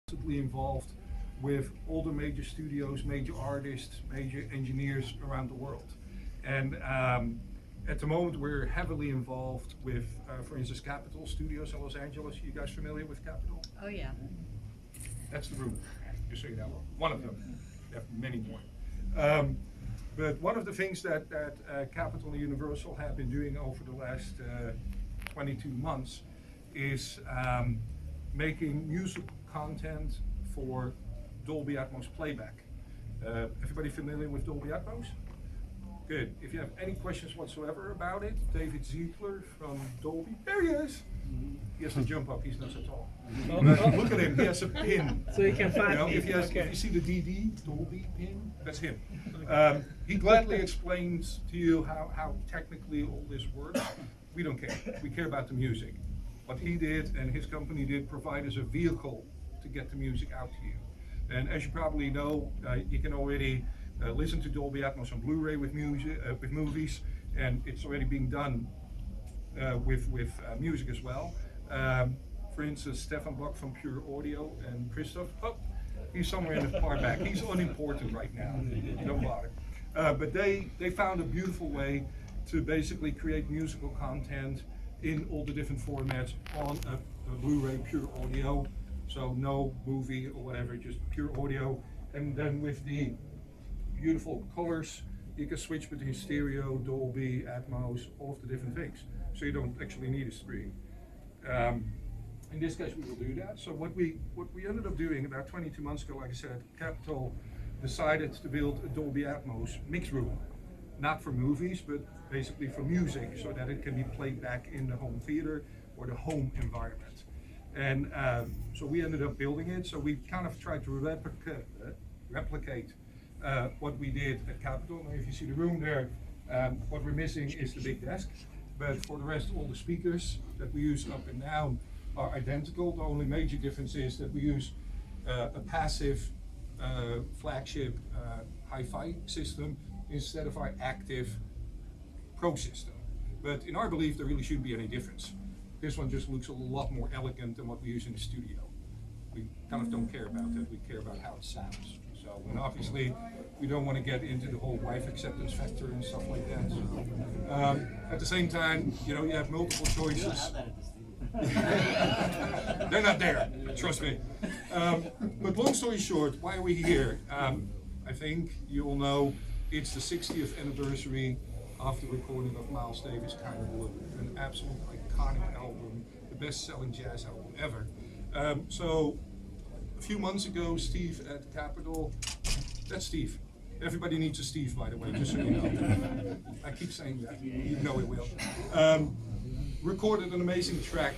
constantly involved with all the major studios, major artists, major engineers around the world. And at the moment, we're heavily involved with, for instance, Capitol Studios in Los Angeles. You guys familiar with Capitol? Oh, yeah. That's the room, just so you know. One of them. There are many more. But one of the things that Capitol and Universal have been doing over the last 22 months is making music content for Dolby Atmos playback. Everybody familiar with Dolby Atmos? Good. If you have any questions whatsoever about it, David Ziegler from Dolby, there he is. He has to jump up, he's not so tall. Look at him, he has a pin. So you can find me. If you see the DD, Dolby pin, that's him. He gladly explains to you how technically all this works. We don't care, we care about the music. What he did and his company did provide us a vehicle to get the music out to you. And as you probably know, you can already listen to Dolby Atmos on Blu-ray with music, with movies, and it's already being done with music as well. For instance, Stefan Block from Pure Audio and Christoph, he's somewhere in the far back. He's unimportant right now, don't bother. But they found a beautiful way to basically create musical content in all the different formats on a Blu-ray Pure Audio. So no movie or whatever, just pure audio. And then with the beautiful colors, you can switch between stereo, Dolby, Atmos, all of the different things. So you don't actually need a screen. In this case, we will do that. So what we ended up doing about 22 months ago, like I said, Capitol decided to build a Dolby Atmos mix room. Not for movies, but basically for music, so that it can be played back in the home theater or the home environment. And so we ended up building it. So we kind of tried to replicate what we did at Capitol. Now, if you see the room there, what we're missing is the big desk. But for the rest, all the speakers that we use up and down are identical. The only major difference is that we use a passive flagship hi-fi system instead of our active pro system. But in our belief, there really shouldn't be any difference. This one just looks a lot more elegant than what we use in the studio. We kind of don't care about that, we care about how it sounds. So, and obviously, we don't want to get into the whole wife acceptance factor and stuff like that. So, at the same time, you have multiple choices. They're not there, trust me. But long story short, why are we here? I think you all know it's the 60th anniversary of the recording of Miles Davis' Kind of Blue, an absolute iconic album, the best-selling jazz album ever. So a few months ago, Steve at Capitol, that's Steve. Everybody needs a Steve, by the way, just so you know. I keep saying that, you know it will. Recorded an amazing track,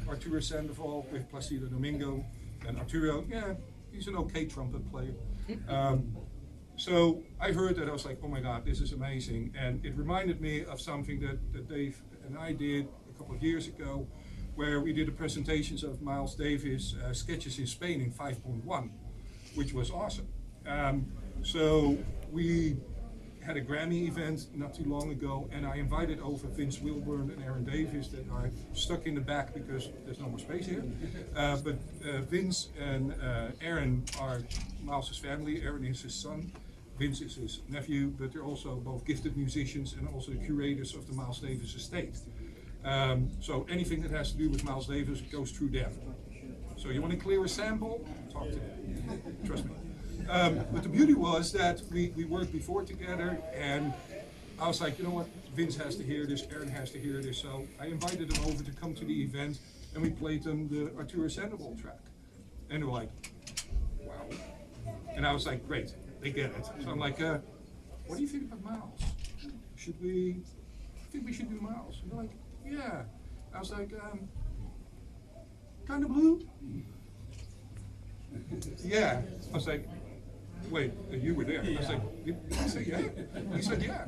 Arturo Sandoval with Placido Domingo, and Arturo, yeah, he's an okay trumpet player. So I heard that, I was like, oh my God, this is amazing. And it reminded me of something that Dave and I did a couple of years ago, where we did the presentations of Miles Davis' sketches in Spain in 5.1, which was awesome. So we had a Grammy event not too long ago, and I invited over Vince Wilburn and Aaron Davis that are stuck in the back because there's no more space here. But Vince and Aaron are Miles' family. Aaron is his son. Vince is his nephew, but they're also both gifted musicians and also the curators of the Miles Davis estate. So anything that has to do with Miles Davis goes through them. So you want to clear a sample? Talk to them. Trust me. But the beauty was that we worked before together, and I was like, you know what, Vince has to hear this, Aaron has to hear this. So I invited them over to come to the event, and we played them the Arturo Sandoval track. And they were like, wow. And I was like, great. They get it. So I'm like, what do you think about Miles? I think we should do Miles. And they're like, yeah. I was like, Kind of Blue? Yeah. I was like, wait, you were there. I was like, did I say yeah? He said, yeah.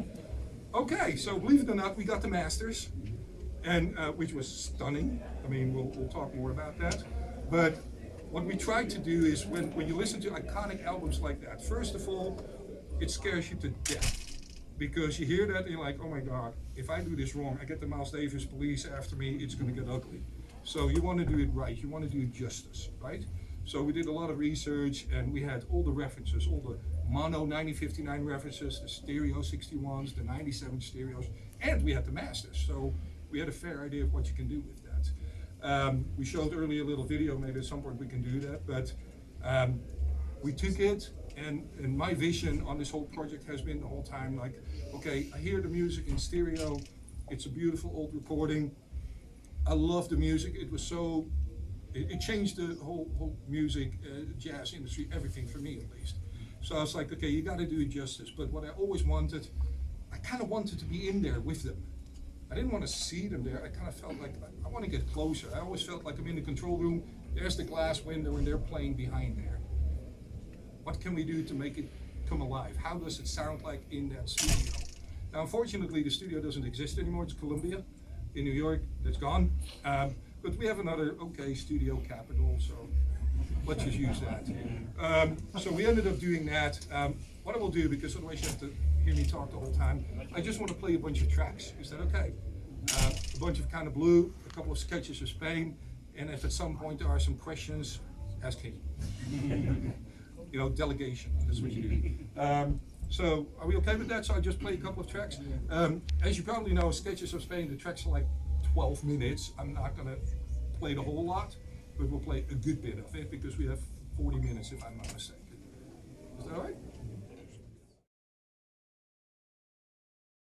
Okay, so believe it or not, we got the masters, and which was stunning. I mean, we'll talk more about that. But what we try to do is when you listen to iconic albums like that, first of all, it scares you to death. Because you hear that and you're like, oh my God, if I do this wrong, I get the Miles Davis police after me, it's going to get ugly. So you want to do it right, you want to do it justice, right? So we did a lot of research, and we had all the references, all the mono 9059 references, the stereo 61s, the 97 stereos, and we had the masters. So we had a fair idea of what you can do with that. We showed earlier a little video, maybe at some point we can do that, but we took it, and my vision on this whole project has been the whole time like, okay, I hear the music in stereo, it's a beautiful old recording, I love the music, it was so, it changed the whole music, jazz industry, everything for me at least. So I was like, okay, you gotta do it justice, but what I always wanted, I kind of wanted to be in there with them. I didn't want to see them there, I kind of felt like, I want to get closer. I always felt like I'm in the control room, there's the glass window, and they're playing behind there. What can we do to make it come alive? How does it sound like in that studio? Now, unfortunately, the studio doesn't exist anymore. It's Columbia in New York. That's gone. But we have another okay studio capital, so let's just use that. So we ended up doing that. What I will do, because otherwise you have to hear me talk the whole time, I just want to play a bunch of tracks. Is that okay? A bunch of Kind of Blue, a couple of sketches of Spain, and if at some point there are some questions, ask him. You know, delegation, that's what you do. So are we okay with that? So I'll just play a couple of tracks. As you probably know, Sketches of Spain, the tracks are like 12 minutes. I'm not gonna play the whole lot, but we'll play a good bit of it because we have 40 minutes if I'm not mistaken. Is that all right?